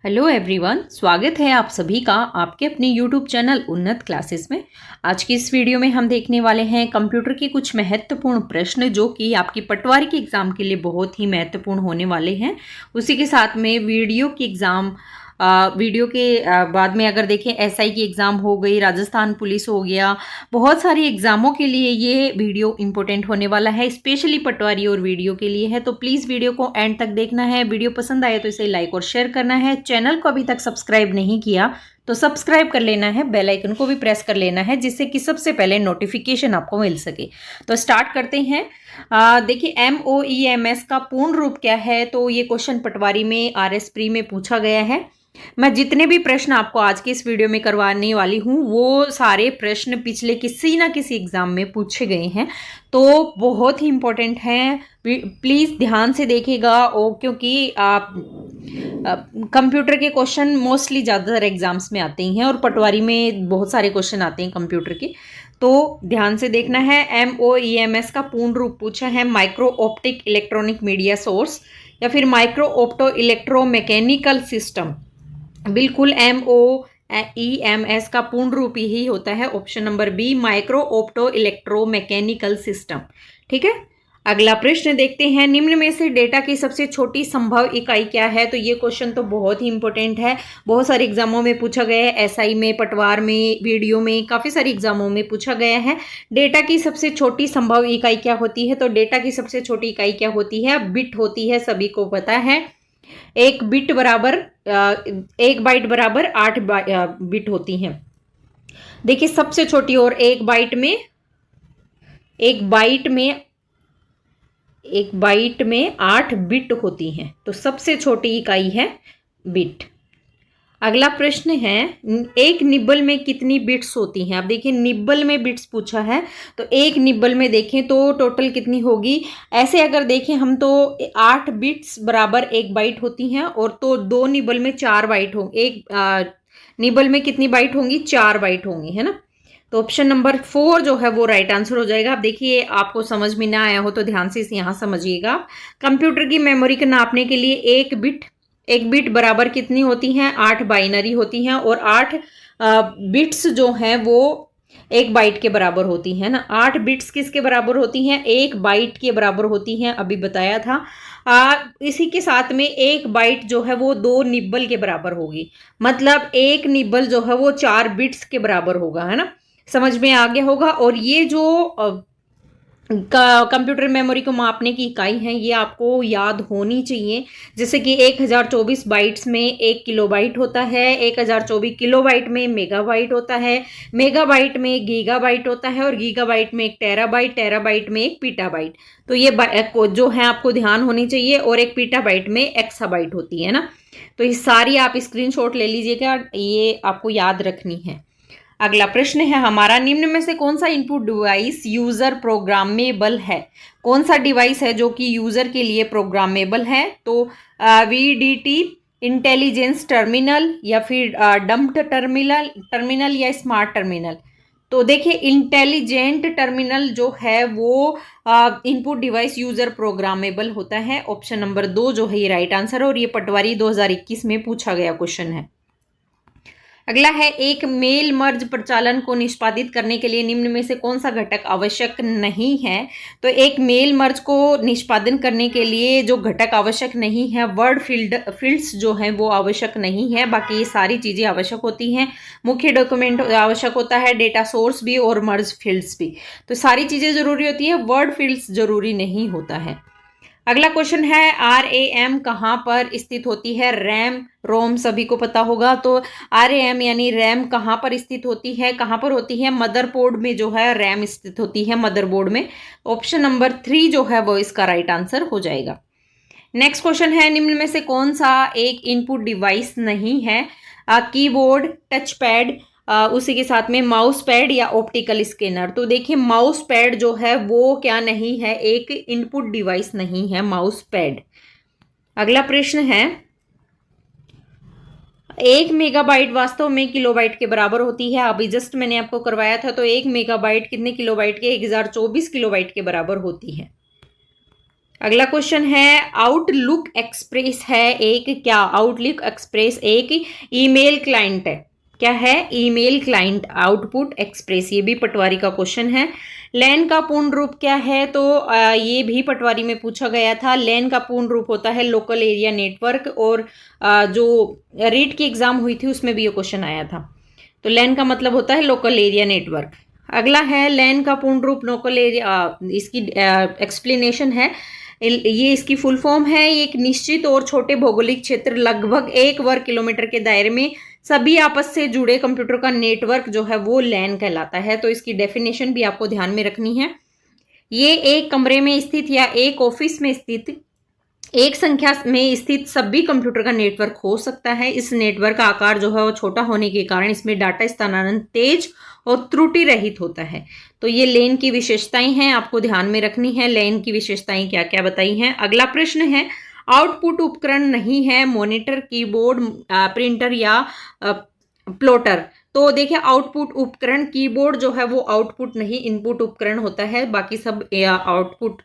Hello everyone, स्वागत है आप सभी का आपके अपने यूट्यूब चैनल उन्नत क्लासेस में। आज की इस वीडियो में हम देखने वाले हैं कंप्यूटर के कुछ महत्वपूर्ण प्रश्न जो कि आपकी पटवारी के एग्ज़ाम के लिए बहुत ही महत्वपूर्ण होने वाले हैं। उसी के साथ में वीडियो के बाद में अगर देखें एसआई की एग्ज़ाम हो गई, राजस्थान पुलिस हो गया, बहुत सारी एग्ज़ामों के लिए ये वीडियो इंपॉर्टेंट होने वाला है, स्पेशली पटवारी और वीडियो के लिए है। तो प्लीज़ वीडियो को एंड तक देखना है। वीडियो पसंद आए तो इसे लाइक और शेयर करना है। चैनल को अभी तक सब्सक्राइब नहीं किया तो सब्सक्राइब कर लेना है, बेल आइकन को भी प्रेस कर लेना है जिससे कि सबसे पहले नोटिफिकेशन आपको मिल सके। तो स्टार्ट करते हैं। देखिए MOEMS का पूर्ण रूप क्या है, तो ये क्वेश्चन पटवारी में RS प्री में पूछा गया है। मैं जितने भी प्रश्न आपको आज की इस वीडियो में करवाने वाली हूँ वो सारे प्रश्न पिछले किसी ना किसी एग्जाम में पूछे गए हैं, तो बहुत ही इंपॉर्टेंट हैं। प्लीज़ ध्यान से देखिएगा क्योंकि आप कंप्यूटर के क्वेश्चन मोस्टली ज़्यादातर एग्जाम्स में आते ही हैं और पटवारी में बहुत सारे क्वेश्चन आते हैं कंप्यूटर के, तो ध्यान से देखना है। MOEMS का पूर्ण रूप पूछा है micro optic electronic media source या फिर micro opto electro mechanical system. बिल्कुल MOEMS का पूर्ण रूप यही होता है, option number B, micro opto electro mechanical system. ठीक है, अगला प्रश्न देखते हैं। निम्न में से डेटा की सबसे छोटी संभव इकाई क्या है? तो ये क्वेश्चन तो बहुत ही इंपॉर्टेंट है, बहुत सारे एग्जामों में पूछा गया है, एसआई में, पटवार में, वीडियो में, काफ़ी सारे एग्जामों में पूछा गया है। डेटा की सबसे छोटी संभव इकाई क्या होती है? तो डेटा की सबसे छोटी इकाई क्या होती है? बिट होती है, सभी को पता है। एक बाइट बराबर 8 बिट होती हैं। देखिए सबसे छोटी, और एक बाइट में 8 बिट होती हैं, तो सबसे छोटी इकाई है बिट। अगला प्रश्न है, एक निब्बल में कितनी बिट्स होती हैं? अब देखिए निब्बल में बिट्स पूछा है, तो एक निब्बल में देखें तो टोटल कितनी होगी। ऐसे अगर देखें हम तो 8 बिट्स बराबर एक बाइट होती हैं, और तो 2 निब्बल में 4 बाइट होंगी। एक निब्बल में कितनी बाइट होंगी? 4 बाइट होंगी, है ना। तो ऑप्शन नंबर 4 जो है वो राइट आंसर हो जाएगा। अब देखिए आपको समझ में ना आया हो तो ध्यान से इसे यहाँ समझिएगा। कंप्यूटर की मेमोरी को नापने के लिए एक बिट बराबर कितनी होती हैं? 8 बाइनरी होती हैं, और 8 बिट्स जो हैं वो एक बाइट के बराबर होती हैं ना। 8 बिट्स किसके बराबर होती हैं? एक बाइट के बराबर होती हैं, अभी बताया था। इसी के साथ में एक बाइट जो है वो 2 निब्बल के बराबर होगी, मतलब एक निब्बल जो है वो 4 बिट्स के बराबर होगा, है ना। समझ में आ गया होगा। और ये जो कंप्यूटर मेमोरी को मापने की इकाई है ये आपको याद होनी चाहिए। जैसे कि 1024 बाइट्स में 1 किलोबाइट होता है, 1024 किलोबाइट में मेगाबाइट होता है, मेगाबाइट में गीगाबाइट होता है, और गीगाबाइट में 1 टेराबाइट, टेराबाइट में 1 पीटाबाइट। तो ये जो है आपको ध्यान होनी चाहिए। और 1 पीटाबाइट में एक्साबाइट होती है ना। तो ये सारी आप स्क्रीनशॉट ले लीजिएगा, ये आपको याद रखनी है। अगला प्रश्न है हमारा, निम्न में से कौन सा इनपुट डिवाइस यूजर प्रोग्रामेबल है? कौन सा डिवाइस है जो कि यूजर के लिए प्रोग्रामेबल है? तो VDT, इंटेलिजेंस टर्मिनल, या फिर डम्प टर्मिनल या स्मार्ट टर्मिनल। तो देखिए इंटेलिजेंट टर्मिनल जो है वो इनपुट डिवाइस यूजर प्रोग्रामेबल होता है। ऑप्शन नंबर 2 जो है ये राइट आंसर है, और ये पटवारी 2021 में पूछा गया क्वेश्चन है। अगला है, एक मेल मर्ज प्रचालन को निष्पादित करने के लिए निम्न में से कौन सा घटक आवश्यक नहीं है? तो एक मेल मर्ज को निष्पादन करने के लिए जो घटक आवश्यक नहीं है, वर्ड फील्ड्स जो हैं वो आवश्यक नहीं है, बाकी ये सारी चीज़ें आवश्यक होती हैं। मुख्य डॉक्यूमेंट आवश्यक होता है, डेटा सोर्स भी और मर्ज फील्ड्स भी, तो सारी चीज़ें जरूरी होती है, वर्ड फील्ड्स जरूरी नहीं होता है। अगला क्वेश्चन है, RAM कहाँ पर स्थित होती है? रैम, रोम सभी को पता होगा। तो RAM यानी रैम कहाँ पर स्थित होती है? कहाँ पर होती है? मदरबोर्ड में जो है रैम स्थित होती है, मदरबोर्ड में। ऑप्शन नंबर 3 जो है वो इसका राइट आंसर हो जाएगा। नेक्स्ट क्वेश्चन है, निम्न में से कौन सा एक इनपुट डिवाइस नहीं है? कीबोर्ड, टच पैड, उसी के साथ में माउस पैड या ऑप्टिकल स्कैनर। तो देखिए माउस पैड जो है वो क्या नहीं है? एक इनपुट डिवाइस नहीं है माउस पैड। अगला प्रश्न है, 1 मेगाबाइट वास्तव में किलोबाइट के बराबर होती है। अभी जस्ट मैंने आपको करवाया था, तो 1 मेगाबाइट कितने किलोबाइट के? 1024 किलोबाइट के बराबर होती है। अगला क्वेश्चन है आउटलुक एक्सप्रेस है एक क्या, आउटलुक एक्सप्रेस एक ईमेल क्लाइंट है, क्या है, ईमेल क्लाइंट, आउटपुट एक्सप्रेस, ये भी पटवारी का क्वेश्चन है। लैन का पूर्ण रूप क्या है, तो ये भी पटवारी में पूछा गया था। लैन का पूर्ण रूप होता है लोकल एरिया नेटवर्क, और जो रीट की एग्जाम हुई थी उसमें भी ये क्वेश्चन आया था। तो लैन का मतलब होता है लोकल एरिया नेटवर्क। अगला है लैन का पूर्ण रूप लोकल एरिया, इसकी एक्सप्लेनेशन है, ये इसकी फुल फॉर्म है, एक निश्चित और छोटे भौगोलिक क्षेत्र लगभग 1 वर्ग किलोमीटर के दायरे में सभी आपस से जुड़े कंप्यूटर का नेटवर्क जो है वो लैन कहलाता है। तो इसकी डेफिनेशन भी आपको ध्यान में रखनी है। ये एक कमरे में स्थित या एक ऑफिस में स्थित एक संख्या में स्थित सभी कंप्यूटर का नेटवर्क हो सकता है। इस नेटवर्क का आकार जो है वो छोटा होने के कारण इसमें डाटा स्थानांतरण तेज और त्रुटि रहित होता है। तो ये लेन की विशेषताएं हैं, आपको ध्यान में रखनी है। लेन की विशेषताएं क्या क्या बताई हैं। अगला प्रश्न है आउटपुट उपकरण नहीं है मॉनिटर, कीबोर्ड, प्रिंटर या प्लॉटर। तो देखिए आउटपुट उपकरण, कीबोर्ड जो है वो आउटपुट नहीं इनपुट उपकरण होता है, बाकी सब आउटपुट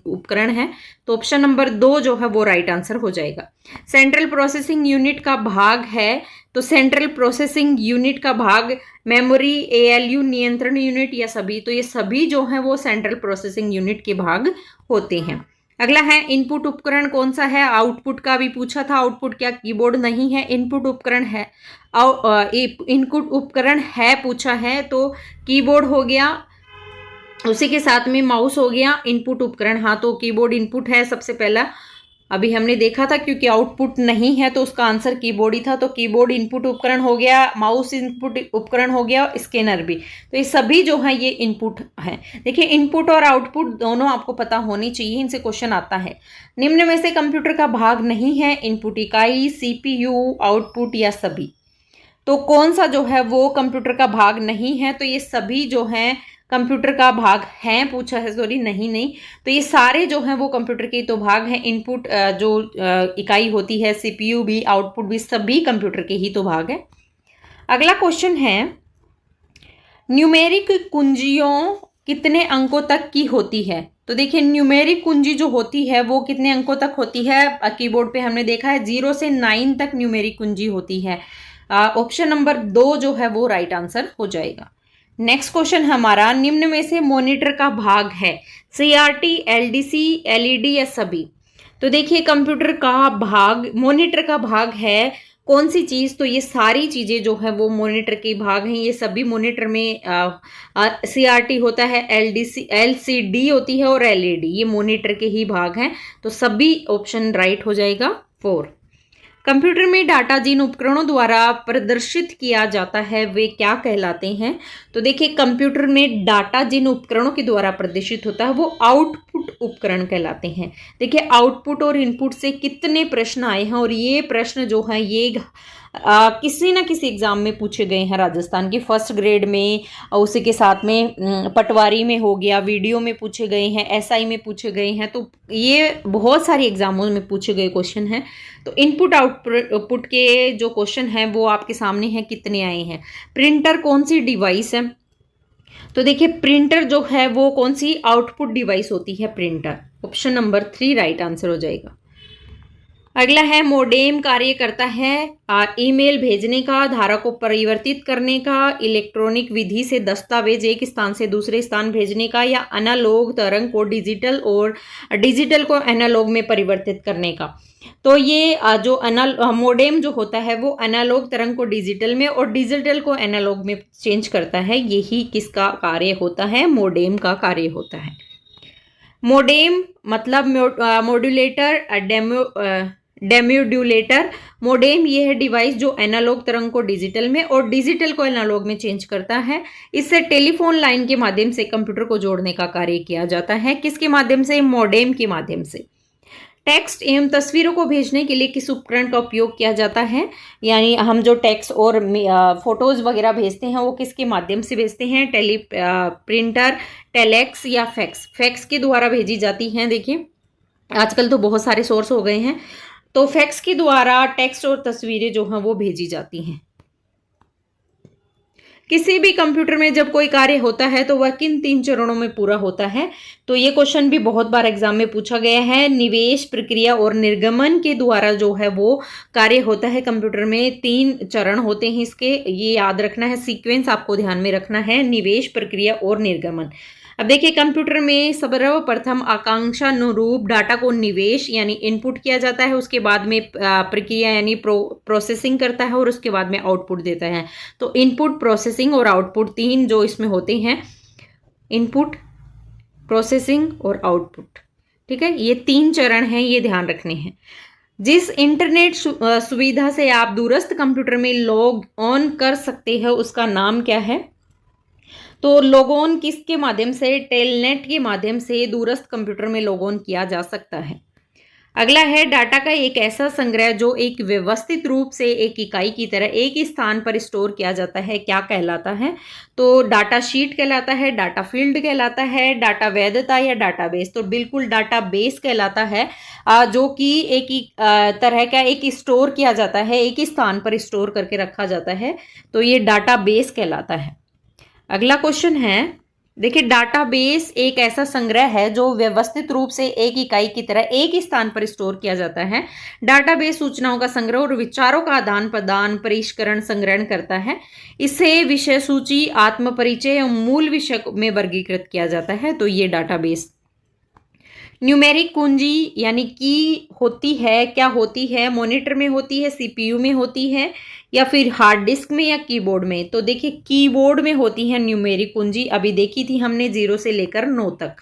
उपकरण है। तो ऑप्शन नंबर 2 जो है वो राइट आंसर हो जाएगा। सेंट्रल प्रोसेसिंग यूनिट का भाग है, तो सेंट्रल प्रोसेसिंग यूनिट का भाग मेमोरी, एएलयू, नियंत्रण यूनिट या सभी, तो ये सभी जो है वो सेंट्रल प्रोसेसिंग यूनिट के भाग होते हैं। अगला है इनपुट उपकरण कौन सा है, आउटपुट का भी पूछा था, आउटपुट क्या कीबोर्ड नहीं है, इनपुट उपकरण है, इनपुट उपकरण है पूछा है तो कीबोर्ड हो गया, उसी के साथ में माउस हो गया। इनपुट उपकरण, हाँ तो कीबोर्ड इनपुट है सबसे पहला, अभी हमने देखा था, क्योंकि आउटपुट नहीं है तो उसका आंसर कीबोर्ड ही था। तो कीबोर्ड इनपुट उपकरण हो गया, माउस इनपुट उपकरण हो गया, स्कैनर भी। तो ये सभी जो है ये इनपुट है। देखिए इनपुट और आउटपुट दोनों आपको पता होनी चाहिए, इनसे क्वेश्चन आता है। निम्न में से कंप्यूटर का भाग नहीं है, इनपुट इकाई, सीपीयू, आउटपुट या सभी। तो कौन सा जो है वो कंप्यूटर का भाग नहीं है, तो ये सभी जो हैं कंप्यूटर का भाग हैं पूछा है, सॉरी नहीं, तो ये सारे जो हैं वो कंप्यूटर के तो भाग हैं। इनपुट जो इकाई होती है, सीपीयू भी, आउटपुट भी, सभी कंप्यूटर के ही तो भाग है। अगला क्वेश्चन है न्यूमेरिक कुंजियों कितने अंकों तक की होती है। तो देखिए न्यूमेरिक कुंजी जो होती है वो कितने अंकों तक होती है, कीबोर्ड पे हमने देखा है 0 से 9 तक न्यूमेरिक कुंजी होती है। ऑप्शन नंबर 2 जो है वो राइट आंसर हो जाएगा। नेक्स्ट क्वेश्चन हमारा निम्न में से मॉनिटर का भाग है, सीआरटी, एलडीसी, एलईडी या सभी। तो देखिए कंप्यूटर का भाग, मॉनिटर का भाग है कौन सी चीज, तो ये सारी चीजें जो है वो मॉनिटर के भाग हैं। ये सभी मॉनिटर में सीआरटी होता है, एलडीसी, एलसीडी होती है और एलईडी, ये मॉनिटर के ही भाग हैं। तो सभी ऑप्शन राइट हो जाएगा 4। कंप्यूटर में डाटा जिन उपकरणों द्वारा प्रदर्शित किया जाता है वे क्या कहलाते हैं। तो देखिए कंप्यूटर में डाटा जिन उपकरणों के द्वारा प्रदर्शित होता है वो आउटपुट उपकरण कहलाते हैं। देखिए आउटपुट और इनपुट से कितने प्रश्न आए हैं, और ये प्रश्न जो है ये किसी ना किसी एग्जाम में पूछे गए हैं, राजस्थान के फर्स्ट ग्रेड में, और उसी के साथ में पटवारी में हो गया, वीडियो में पूछे गए हैं, एसआई में पूछे गए हैं। तो ये बहुत सारी एग्जामों में पूछे गए क्वेश्चन हैं। तो इनपुट आउटपुट के जो क्वेश्चन हैं वो आपके सामने हैं, कितने आए हैं। प्रिंटर कौन सी डिवाइस है, तो देखिए प्रिंटर जो है वो कौन सी आउटपुट डिवाइस होती है, printer. Option number 3 right answer हो जाएगा। अगला है मोडेम कार्य करता है ईमेल भेजने का, धारा को परिवर्तित करने का, इलेक्ट्रॉनिक विधि से दस्तावेज एक स्थान से दूसरे स्थान भेजने का, या एनालॉग तरंग को डिजिटल और डिजिटल को एनालॉग में परिवर्तित करने का। तो ये जो मोडेम जो होता है वो एनालॉग तरंग को डिजिटल में और डिजिटल को एनालॉग में चेंज करता है। यही किसका कार्य होता है, मोडेम का कार्य होता है। मोडेम मतलब मॉड्यूलेटर, डेमोड्यूलेटर। मोडेम ये है डिवाइस जो एनालॉग तरंग को डिजिटल में और डिजिटल को एनालॉग में चेंज करता है। इससे टेलीफोन लाइन के माध्यम से कंप्यूटर को जोड़ने का कार्य किया जाता है। किसके माध्यम से, मोडेम के माध्यम से। टेक्स्ट एवं तस्वीरों को भेजने के लिए किस उपकरण का उपयोग किया जाता है, यानी हम जो टेक्स्ट और फोटोज वगैरह भेजते हैं वो किसके माध्यम से भेजते हैं, प्रिंटर, टेलेक्स या फैक्स। फैक्स के द्वारा भेजी जाती हैं। देखिए आजकल तो बहुत सारे सोर्स हो गए हैं, तो फैक्स के द्वारा टेक्स्ट और तस्वीरें जो हैं वो भेजी जाती हैं। किसी भी कंप्यूटर में जब कोई कार्य होता है तो वह किन 3 चरणों में पूरा होता है? तो ये क्वेश्चन भी बहुत बार एग्जाम में पूछा गया है। निवेश, प्रक्रिया और निर्गमन के द्वारा जो है वो कार्य होता है कंप्यूटर में। 3 चरण होते हैं इसके, ये याद रखना है, सीक्वेंस आपको ध्यान में रखना है, निवेश, प्रक्रिया और निर्गमन। अब देखिए कंप्यूटर में सर्वप्रथम आकांक्षा अनुरूप डाटा को निवेश यानी इनपुट किया जाता है, उसके बाद में प्रक्रिया यानी प्रोसेसिंग करता है और उसके बाद में आउटपुट देता है। तो इनपुट, प्रोसेसिंग और आउटपुट 3 जो इसमें होते हैं, इनपुट, प्रोसेसिंग और आउटपुट। ठीक है, ये 3 चरण हैं, ये ध्यान रखने हैं। जिस इंटरनेट सुविधा से आप दूरस्थ कंप्यूटर में लॉग ऑन कर सकते हैं उसका नाम क्या है? तो लॉग ऑन किसके माध्यम से? टेलनेट के माध्यम से दूरस्थ कंप्यूटर में लॉग ऑन किया जा सकता है। अगला है डाटा का एक ऐसा संग्रह जो एक व्यवस्थित रूप से एक इकाई की तरह एक ही स्थान पर स्टोर किया जाता है, क्या कहलाता है? तो डाटा शीट कहलाता है, डाटा फील्ड कहलाता है, डाटा वैधता या डाटाबेस? तो बिल्कुल डाटाबेस कहलाता है, जो कि एक ही तरह का एक स्टोर किया जाता है, एक ही स्थान पर स्टोर करके रखा जाता है, तो ये डाटाबेस कहलाता है। अगला क्वेश्चन है, देखिए डाटाबेस एक ऐसा संग्रह है जो व्यवस्थित रूप से एक इकाई की तरह एक ही स्थान पर स्टोर किया जाता है। डाटाबेस सूचनाओं का संग्रह और विचारों का आदान प्रदान, परिष्करण, संग्रहण करता है। इसे विषय सूची, आत्म परिचय और मूल विषय में वर्गीकृत किया जाता है, तो ये डाटाबेस। न्यूमेरिक कुंजी यानी की होती है, क्या होती है? मॉनिटर में होती है, सीपीयू में होती है या फिर हार्ड डिस्क में या कीबोर्ड में? तो देखिए कीबोर्ड में होती है न्यूमेरिक कुंजी, अभी देखी थी हमने 0 से लेकर 9 तक।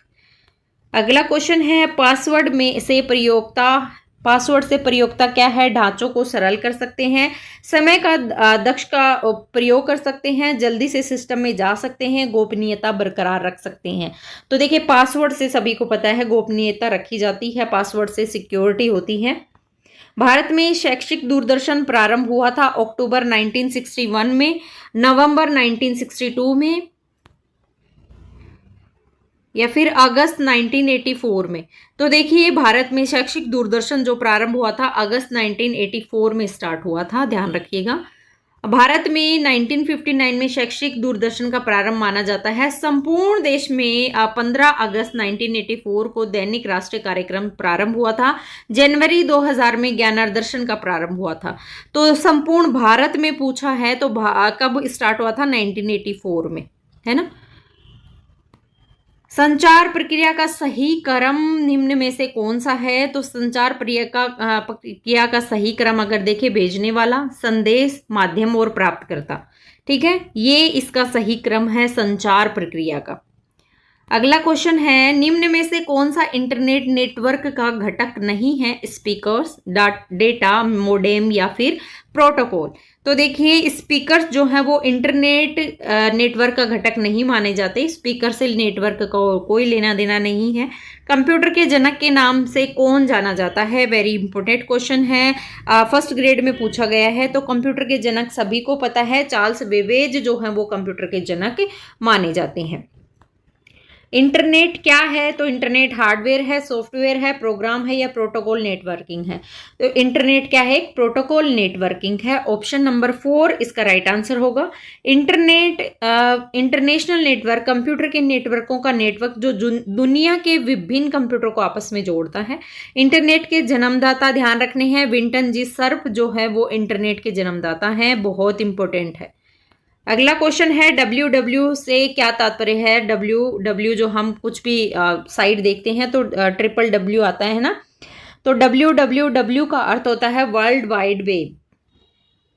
अगला क्वेश्चन है, पासवर्ड से प्रयोक्ता क्या है? ढांचों को सरल कर सकते हैं, समय का दक्ष का प्रयोग कर सकते हैं, जल्दी से सिस्टम में जा सकते हैं, गोपनीयता बरकरार रख सकते हैं। तो देखिए पासवर्ड से सभी को पता है गोपनीयता रखी जाती है, पासवर्ड से सिक्योरिटी होती है। भारत में शैक्षिक दूरदर्शन प्रारंभ हुआ था अक्टूबर 1961 में, नवंबर 1962 में या फिर अगस्त 1984 में? तो देखिए भारत में शैक्षिक दूरदर्शन जो प्रारंभ हुआ था अगस्त 1984 में स्टार्ट हुआ था, ध्यान रखिएगा। भारत में 1959 में शैक्षिक दूरदर्शन का प्रारंभ माना जाता है। संपूर्ण देश में 15 अगस्त 1984 को दैनिक राष्ट्रीय कार्यक्रम प्रारंभ हुआ था। जनवरी 2000 में ज्ञानार्दर्शन का प्रारंभ हुआ था। तो संपूर्ण भारत में पूछा है तो कब स्टार्ट हुआ था? 1984 में, है ना। संचार प्रक्रिया का सही क्रम निम्न में से कौन सा है? तो संचार प्रक्रिया का सही क्रम अगर देखें, भेजने वाला, संदेश, माध्यम और प्राप्तकर्ता। ठीक है, ये इसका सही क्रम है संचार प्रक्रिया का। अगला क्वेश्चन है, निम्न में से कौन सा इंटरनेट नेटवर्क का घटक नहीं है? स्पीकर्स, डेटा मोडेम या फिर प्रोटोकॉल? तो देखिए स्पीकर्स जो है वो इंटरनेट नेटवर्क का घटक नहीं माने जाते, स्पीकर से नेटवर्क का कोई लेना देना नहीं है। कंप्यूटर के जनक के नाम से कौन जाना जाता है? वेरी इंपॉर्टेंट क्वेश्चन है, फर्स्ट ग्रेड में पूछा गया है। तो कंप्यूटर के जनक सभी को पता है, चार्ल्स बेबेज जो है वो कंप्यूटर के जनक माने जाते हैं। इंटरनेट क्या है? तो इंटरनेट हार्डवेयर है, सॉफ्टवेयर है, प्रोग्राम है या प्रोटोकॉल नेटवर्किंग है? तो इंटरनेट क्या है? प्रोटोकॉल नेटवर्किंग है। ऑप्शन नंबर 4 इसका राइट आंसर होगा। इंटरनेट इंटरनेशनल नेटवर्क कंप्यूटर के नेटवर्कों का नेटवर्क जो दुनिया के विभिन्न कंप्यूटर को आपस में जोड़ता है। इंटरनेट के जन्मदाता ध्यान रखने हैं, विंटन जी सर्फ जो है वो इंटरनेट के जन्मदाता हैं, बहुत इंपॉर्टेंट है। अगला क्वेश्चन है, www से क्या तात्पर्य है? www जो हम कुछ भी साइट देखते हैं तो www आता है ना, तो www का अर्थ होता है world wide web.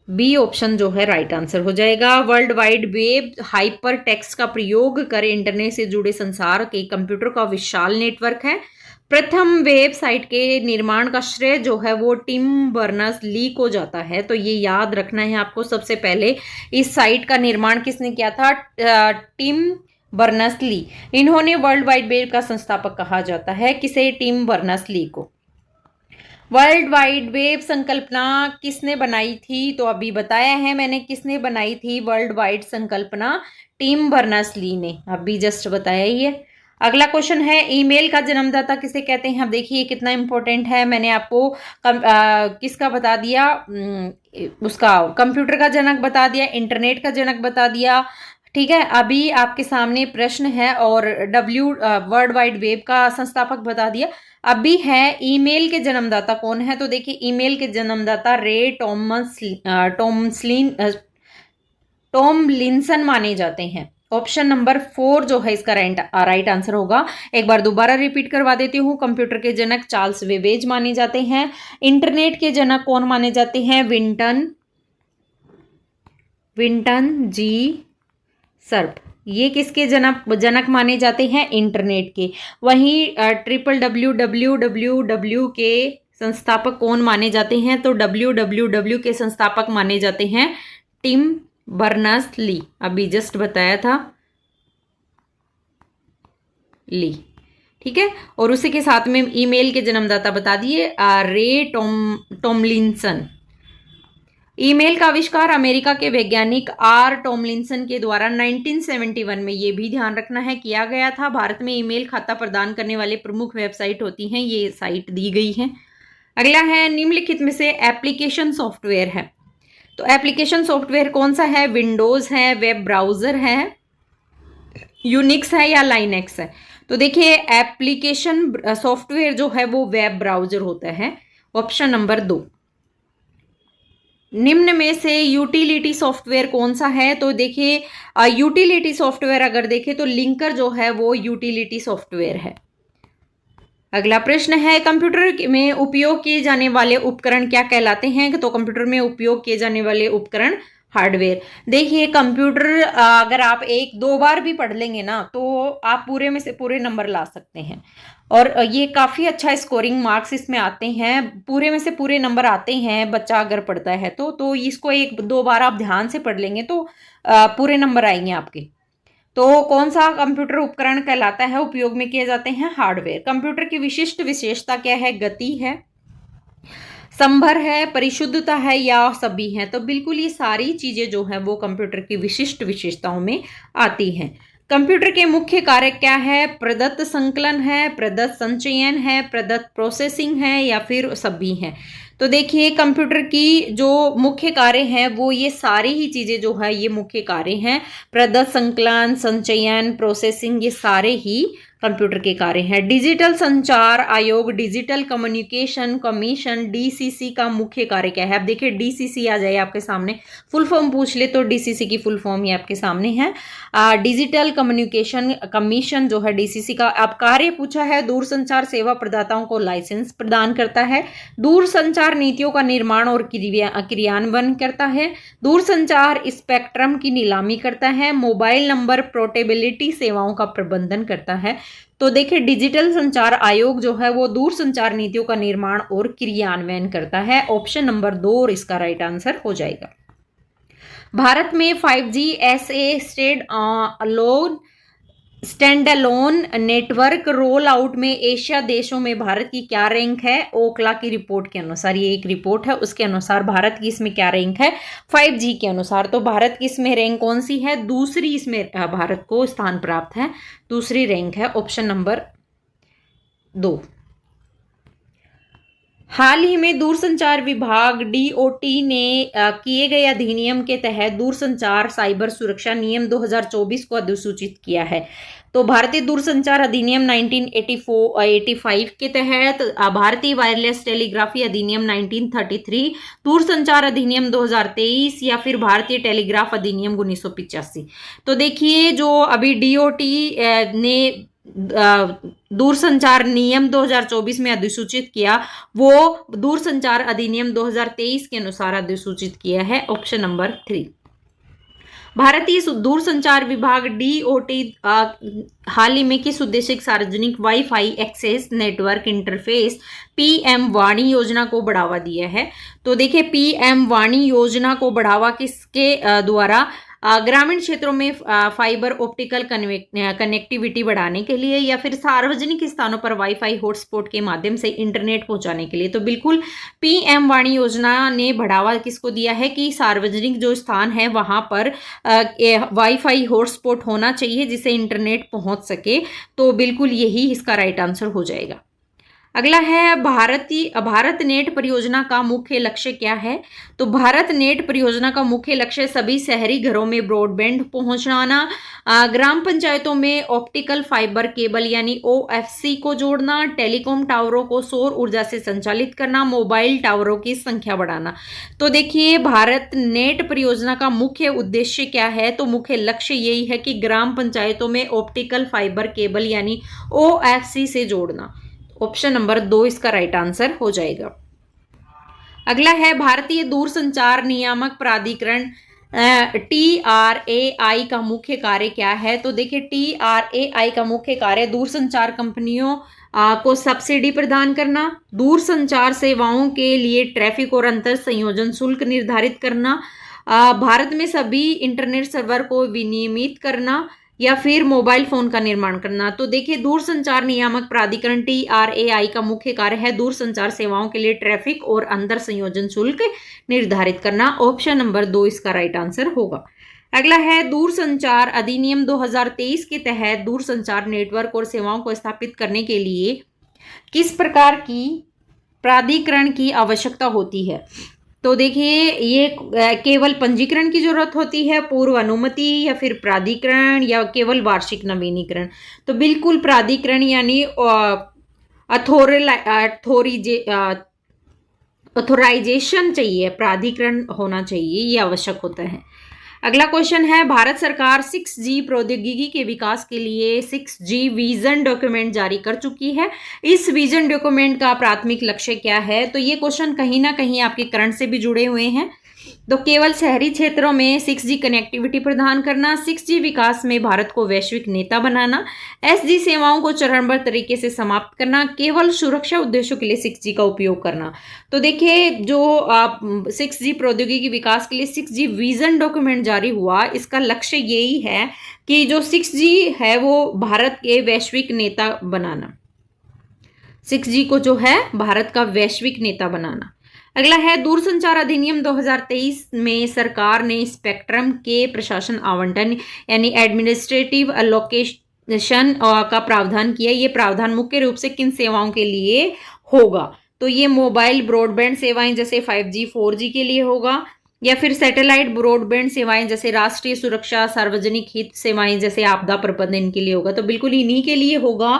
B option जो है राइट आंसर हो जाएगा। World wide web hyper text का प्रयोग कर इंटरनेट से जुड़े संसार के कंप्यूटर का विशाल नेटवर्क है। प्रथम वेबसाइट के निर्माण का श्रेय जो है वो टिम बर्नर्स-ली को जाता है, तो ये याद रखना है आपको। सबसे पहले इस साइट का निर्माण किसने किया था? Tim Berners Lee. इन्होंने वर्ल्ड वाइड वेब का संस्थापक कहा जाता है, किसे? टिम बर्नर्स-ली को। वर्ल्ड वाइड वेब संकल्पना किसने बनाई थी? तो अभी बताया है मैंने किसने बनाई थी वर्ल्ड वाइड संकल्पना, टिम बर्नर्स-ली ने, अभी जस्ट बताया ही है। अगला क्वेश्चन है ईमेल का जन्मदाता किसे कहते हैं। अब देखिए कितना इंपॉर्टेंट है, मैंने आपको किसका बता दिया, उसका कंप्यूटर का जनक बता दिया, इंटरनेट का जनक बता दिया। ठीक है, अभी आपके सामने प्रश्न है और वर्ल्ड वाइड वेब का संस्थापक बता दिया। अभी है ईमेल के जन्मदाता कौन है, तो देखिए ईमेल के जन्मदाता रे टॉमलिंसन माने जाते हैं। ऑप्शन नंबर 4 जो है इसका राइट आंसर होगा। एक बार दोबारा रिपीट करवा देती हूँ। कंप्यूटर के जनक चार्ल्स वेबेज माने जाते हैं। इंटरनेट के जनक कौन माने जाते हैं, विंटन जी सर्फ, ये किसके जनक माने जाते हैं, इंटरनेट के। वहीं www के संस्थापक कौन माने जाते हैं, तो www के संस्थापक माने जाते हैं टिम बर्नर्स ली, अभी जस्ट बताया था ली। ठीक है, और उसी के साथ में ईमेल के जन्मदाता बता दिए रे टॉमलिंसन। ईमेल का आविष्कार अमेरिका के वैज्ञानिक आर टॉमलिंसन के द्वारा 1971 में, ये भी ध्यान रखना है, किया गया था। भारत में ईमेल खाता प्रदान करने वाले प्रमुख वेबसाइट होती हैं, ये साइट दी गई है। अगला है निम्नलिखित में से एप्लीकेशन सॉफ्टवेयर है, तो एप्लीकेशन सॉफ्टवेयर कौन सा है, विंडोज है, वेब ब्राउजर है, यूनिक्स है या लाइनेक्स है। तो देखिए एप्लीकेशन सॉफ्टवेयर जो है वो वेब ब्राउजर होता है, ऑप्शन नंबर 2। निम्न में से यूटिलिटी सॉफ्टवेयर कौन सा है, तो देखिए यूटिलिटी सॉफ्टवेयर अगर देखें तो लिंकर जो है वो यूटिलिटी सॉफ्टवेयर है। अगला प्रश्न है कंप्यूटर में उपयोग किए जाने वाले उपकरण क्या कहलाते हैं, तो कंप्यूटर में उपयोग किए जाने वाले उपकरण हार्डवेयर। देखिए कंप्यूटर अगर आप 1-2 बार भी पढ़ लेंगे ना तो आप पूरे में से पूरे नंबर ला सकते हैं, और ये काफ़ी अच्छा स्कोरिंग मार्क्स इसमें आते हैं, पूरे में से पूरे नंबर आते हैं बच्चा अगर पढ़ता है तो इसको 1-2 बार आप ध्यान से पढ़ लेंगे तो पूरे नंबर आएंगे आपके। तो कौन सा कंप्यूटर उपकरण कहलाता है, उपयोग में किए जाते हैं हार्डवेयर। कंप्यूटर की विशिष्ट विशेषता क्या है, गति है, संभर है, परिशुद्धता है या सभी हैं, तो बिल्कुल ये सारी चीजें जो है वो कंप्यूटर की विशिष्ट विशेषताओं में आती हैं। कंप्यूटर के मुख्य कार्य क्या है, प्रदत्त संकलन है, प्रदत्त संचयन है, प्रदत्त प्रोसेसिंग है या फिर सभी हैं। तो देखिए कंप्यूटर की जो मुख्य कार्य हैं वो ये सारी ही चीजें जो है ये मुख्य कार्य हैं, प्रदत्त संकलन, संचयन, प्रोसेसिंग, ये सारे ही कंप्यूटर के कार्य हैं। डिजिटल संचार आयोग, डिजिटल कम्युनिकेशन कमीशन, डीसीसी का मुख्य कार्य क्या है। अब देखिए डीसीसी आ जाए आपके सामने, फुल फॉर्म पूछ ले तो डीसीसी की फुल फॉर्म ही आपके सामने है, डिजिटल कम्युनिकेशन कमीशन जो है डीसीसी का। अब कार्य पूछा है, दूरसंचार सेवा प्रदाताओं को लाइसेंस प्रदान करता है, दूरसंचार नीतियों का निर्माण और क्रियान्वयन करता है, दूरसंचार स्पेक्ट्रम की नीलामी करता है, मोबाइल नंबर पोर्टेबिलिटी सेवाओं का प्रबंधन करता है। तो देखिए डिजिटल संचार आयोग जो है वो दूरसंचार नीतियों का निर्माण और क्रियान्वयन करता है, ऑप्शन नंबर 2 और इसका राइट आंसर हो जाएगा। भारत में 5G SA stand alone network roll out में एशिया देशों में भारत की क्या रैंक है, ओकला की रिपोर्ट के अनुसार, ये एक रिपोर्ट है उसके अनुसार भारत की इसमें क्या रैंक है 5G के अनुसार। तो भारत की इसमें रैंक कौन सी है, दूसरी इसमें भारत को स्थान प्राप्त है, दूसरी रैंक है, ऑप्शन नंबर 2। हाल ही में दूरसंचार विभाग DOT ने किए गए अधिनियम के तहत दूरसंचार साइबर सुरक्षा नियम 2024 को अधिसूचित किया है। तो भारतीय दूरसंचार अधिनियम 1985 के तहत, भारतीय वायरलेस टेलीग्राफी अधिनियम 1933, दूरसंचार अधिनियम 2023 या फिर भारतीय टेलीग्राफ अधिनियम 1985। तो देखिए जो अभी DOT ने दूरसंचार नियम 2024 में अधिसूचित किया वो दूरसंचार अधिनियम 2023 के अनुसार अधिसूचित किया है, ऑप्शन नंबर 3। भारतीय दूरसंचार विभाग DOT हाल ही में किस उद्देश्य सार्वजनिक wifi access network interface PM वाणी योजना को बढ़ावा दिया है। तो देखिए PM वाणी योजना को बढ़ावा किसके द्वारा, ग्रामीण क्षेत्रों में फाइबर ऑप्टिकल कनेक्टिविटी बढ़ाने के लिए, या फिर सार्वजनिक स्थानों पर वाईफाई हॉटस्पॉट के माध्यम से इंटरनेट पहुंचाने के लिए। तो बिल्कुल पीएम वाणी योजना ने बढ़ावा किसको दिया है कि सार्वजनिक जो स्थान है वहां पर वाईफाई हॉटस्पॉट होना चाहिए जिससे इंटरनेट पहुंच सके। तो बिल्कुल यही इसका राइट आंसर हो जाएगा। अगला है भारत नेट परियोजना का मुख्य लक्ष्य क्या है? तो भारत नेट परियोजना का मुख्य लक्ष्य सभी शहरी घरों में ब्रॉडबैंड पहुंचाना, ग्राम पंचायतों में ऑप्टिकल फाइबर केबल यानी ओएफसी को जोड़ना, टेलीकॉम टावरों को सौर ऊर्जा से संचालित करना, मोबाइल टावरों की संख्या बढ़ाना। तो देखिए भारत नेट परियोजना का मुख्य उद्देश्य क्या है? तो मुख्य लक्ष्य यही है कि ग्राम पंचायतों में ऑप्टिकल फाइबर केबल यानी ओएफसी से जोड़ना। ऑप्शन नंबर 2 इसका राइट आंसर हो जाएगा। अगला है भारतीय दूरसंचार नियामक प्राधिकरण TRAI का मुख्य कार्य क्या है? तो देखिए TRAI का मुख्य कार्य दूरसंचार कंपनियों को सब्सिडी प्रदान करना, दूरसंचार सेवाओं के लिए ट्रैफिक और अंतर संयोजन शुल्क निर्धारित करना, भारत में सभी इंटरनेट सर्वर को विनियमित करना, या फिर मोबाइल फोन का निर्माण करना। तो देखिए दूरसंचार नियामक प्राधिकरण TRAI का मुख्य कार्य है दूरसंचार सेवाओं के लिए ट्रैफिक और अंतर संयोजन शुल्क निर्धारित करना। ऑप्शन नंबर 2 इसका राइट आंसर होगा। अगला है दूरसंचार अधिनियम 2023 के तहत दूरसंचार नेटवर्क और सेवाओं को स्थापित करने के लिए किस प्रकार की प्राधिकरण की आवश्यकता होती है? तो देखिए ये केवल पंजीकरण की जरूरत होती है, पूर्व अनुमति, या फिर प्राधिकरण, या केवल वार्षिक नवीनीकरण। तो बिल्कुल प्राधिकरण यानी अथोराइजेशन चाहिए, प्राधिकरण होना चाहिए, ये आवश्यक होता है। अगला क्वेश्चन है भारत सरकार 6G प्रौद्योगिकी के विकास के लिए 6G विजन डॉक्यूमेंट जारी कर चुकी है। इस विजन डॉक्यूमेंट का प्राथमिक लक्ष्य क्या है? तो ये क्वेश्चन कहीं ना कहीं आपके करंट से भी जुड़े हुए हैं। तो केवल शहरी क्षेत्रों में 6G कनेक्टिविटी प्रदान करना, 6G विकास में भारत को वैश्विक नेता बनाना, SG सेवाओं को चरणबद्ध तरीके से समाप्त करना, केवल सुरक्षा उद्देश्यों के लिए 6G का उपयोग करना। तो देखिए जो 6G प्रौद्योगिकी विकास के लिए 6G विजन डॉक्यूमेंट जारी हुआ, इसका लक्ष्य यही है कि जो 6G है वो भारत के वैश्विक नेता बनाना, 6G को जो है भारत का वैश्विक नेता बनाना। अगला है दूरसंचार अधिनियम 2023 में सरकार ने स्पेक्ट्रम के प्रशासन आवंटन यानी एडमिनिस्ट्रेटिव अलोकेशन का प्रावधान किया। ये प्रावधान मुख्य रूप से किन सेवाओं के लिए होगा? तो ये मोबाइल ब्रॉडबैंड सेवाएं जैसे 5G 4G के लिए होगा, या फिर सैटेलाइट ब्रॉडबैंड सेवाएं जैसे राष्ट्रीय सुरक्षा, सार्वजनिक हित सेवाएं जैसे आपदा प्रबंधन के लिए होगा। तो बिल्कुल इन्हीं के लिए होगा।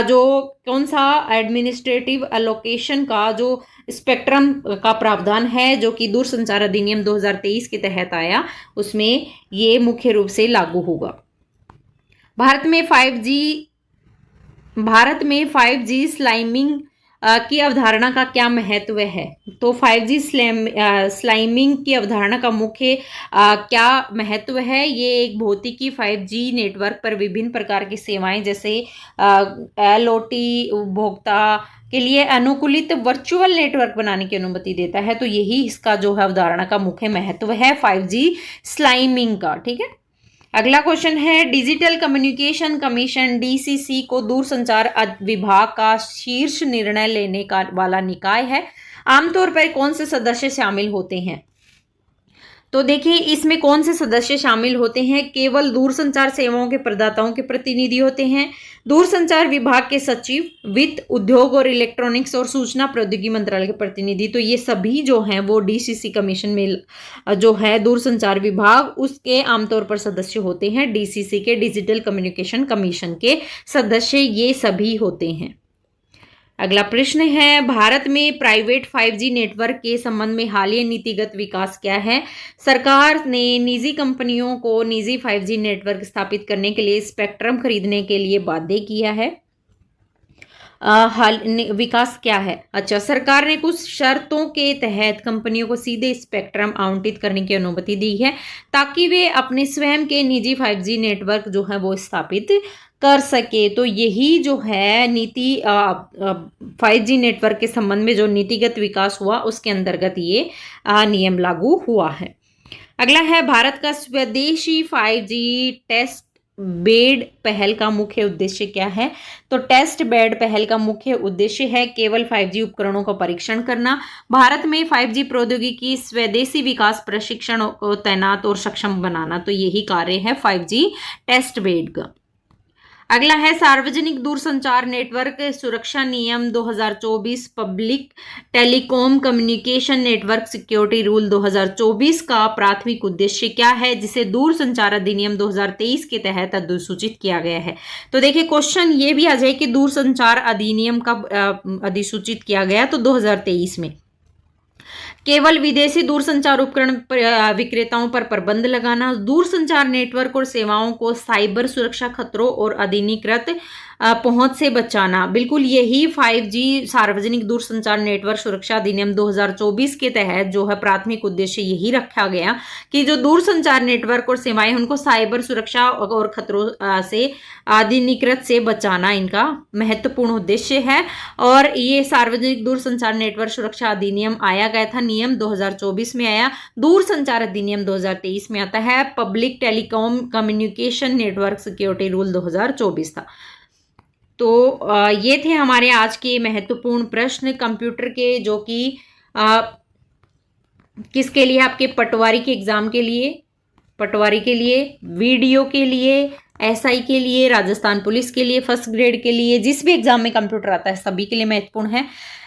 जो कौन सा एडमिनिस्ट्रेटिव अलोकेशन का जो स्पेक्ट्रम का प्रावधान है जो कि दूरसंचार अधिनियम 2023 के तहत आया, उसमें ये मुख्य रूप से लागू होगा। भारत में 5G स्लाइमिंग की अवधारणा का क्या महत्व है? तो 5G स्लाइमिंग की अवधारणा का मुख्य क्या महत्व है? ये एक भौतिकी 5G नेटवर्क पर विभिन्न प्रकार की सेवाएं जैसे LOT उपभोक्ता के लिए अनुकूलित वर्चुअल नेटवर्क बनाने की अनुमति देता है। तो यही इसका जो है अवधारणा का मुख्य महत्व है 5G स्लाइमिंग का। ठीक है, अगला क्वेश्चन है डिजिटल कम्युनिकेशन कमीशन DCC को दूरसंचार विभाग का शीर्ष निर्णय लेने का वाला निकाय है। आमतौर पर कौन से सदस्य शामिल होते हैं? तो देखिए इसमें कौन से सदस्य शामिल होते हैं? केवल दूरसंचार सेवाओं के प्रदाताओं के प्रतिनिधि होते हैं, दूरसंचार विभाग के सचिव, वित्त, उद्योग और इलेक्ट्रॉनिक्स और सूचना प्रौद्योगिकी मंत्रालय के प्रतिनिधि। तो ये सभी जो हैं वो DCC कमीशन में जो है दूरसंचार विभाग उसके आमतौर पर सदस्य होते हैं। DCC के डिजिटल कम्युनिकेशन कमीशन के सदस्य ये सभी होते हैं। अगला प्रश्न है भारत में प्राइवेट 5G नेटवर्क के संबंध में हालिया नीतिगत विकास क्या है? सरकार ने निजी कंपनियों को निजी 5G नेटवर्क स्थापित करने के लिए स्पेक्ट्रम खरीदने के लिए बाध्य किया है। विकास क्या है? अच्छा, सरकार ने कुछ शर्तों के तहत कंपनियों को सीधे स्पेक्ट्रम आवंटित करने की अनुमति दी है ताकि वे अपने स्वयं के निजी 5G नेटवर्क जो है वो स्थापित कर सके। तो यही जो है नीति 5G नेटवर्क के संबंध में जो नीतिगत विकास हुआ उसके अंतर्गत ये नियम लागू हुआ है। अगला है भारत का स्वदेशी 5G टेस्ट बेड पहल का मुख्य उद्देश्य क्या है? तो टेस्ट बेड पहल का मुख्य उद्देश्य है केवल 5G उपकरणों का परीक्षण करना, भारत में 5G प्रौद्योगिकी स्वदेशी विकास प्रशिक्षण को तैनात और सक्षम बनाना। तो यही कार्य है 5G टेस्ट बेड का। अगला है सार्वजनिक दूरसंचार नेटवर्क सुरक्षा नियम 2024 public telecom communication network security rule 2024 का प्राथमिक उद्देश्य क्या है, जिसे दूरसंचार अधिनियम 2023 के तहत अधिसूचित किया गया है? तो देखिए क्वेश्चन ये भी आ जाए कि दूरसंचार अधिनियम कब अधिसूचित किया गया, तो 2023 में। केवल विदेशी दूरसंचार उपकरण विक्रेताओं पर प्रतिबंध लगाना, दूरसंचार नेटवर्क और सेवाओं को साइबर सुरक्षा खतरों और अधिनिकृत पहुंच से बचाना। बिल्कुल यही 5G सार्वजनिक दूरसंचार नेटवर्क सुरक्षा अधिनियम 2024 के तहत जो है प्राथमिक उद्देश्य यही रखा गया कि जो दूरसंचार नेटवर्क और सेवाएं उनको साइबर सुरक्षा और खतरों से अधिनिकृत से बचाना इनका महत्वपूर्ण उद्देश्य है। और ये सार्वजनिक दूरसंचार नेटवर्क सुरक्षा अधिनियम आया गया था, नियम 2024 में आया, दूरसंचार अधिनियम 2023 में आता है, public telecom communication network security rule 2024 था। तो ये थे हमारे आज के महत्वपूर्ण प्रश्न कंप्यूटर के, जो कि किसके लिए? आपके पटवारी के एग्जाम के लिए, पटवारी के लिए, वीडियो के लिए, एसआई के लिए, राजस्थान पुलिस के लिए, फर्स्ट ग्रेड के लिए, जिस भी एग्जाम में कंप्यूटर आता है सभी के लिए महत्वपूर्ण है।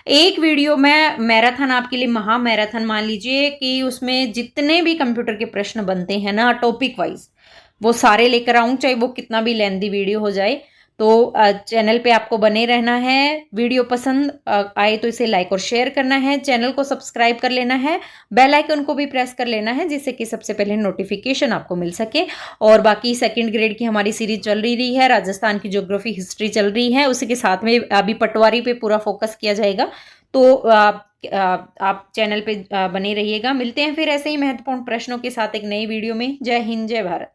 एक वीडियो में मैराथन आपके लिए, महा मैराथन मान लीजिए कि उसमें जितने भी कंप्यूटर के प्रश्न बनते हैं ना टॉपिक वाइज, वो सारे लेकर आऊँ, चाहे वो कितना भी लेंथी वीडियो हो जाए। तो चैनल पे आपको बने रहना है। वीडियो पसंद आए तो इसे लाइक और शेयर करना है, चैनल को सब्सक्राइब कर लेना है, बेल आइकन को भी प्रेस कर लेना है, जिससे कि सबसे पहले नोटिफिकेशन आपको मिल सके। और बाकी सेकंड ग्रेड की हमारी सीरीज चल रही है, राजस्थान की ज्योग्राफी हिस्ट्री चल रही है, उसी के साथ में अभी पटवारी पे पूरा फोकस किया जाएगा। तो आप चैनल पे बने रहिएगा। मिलते हैं फिर ऐसे ही महत्वपूर्ण प्रश्नों के साथ एक नई वीडियो में। जय हिंद, जय भारत।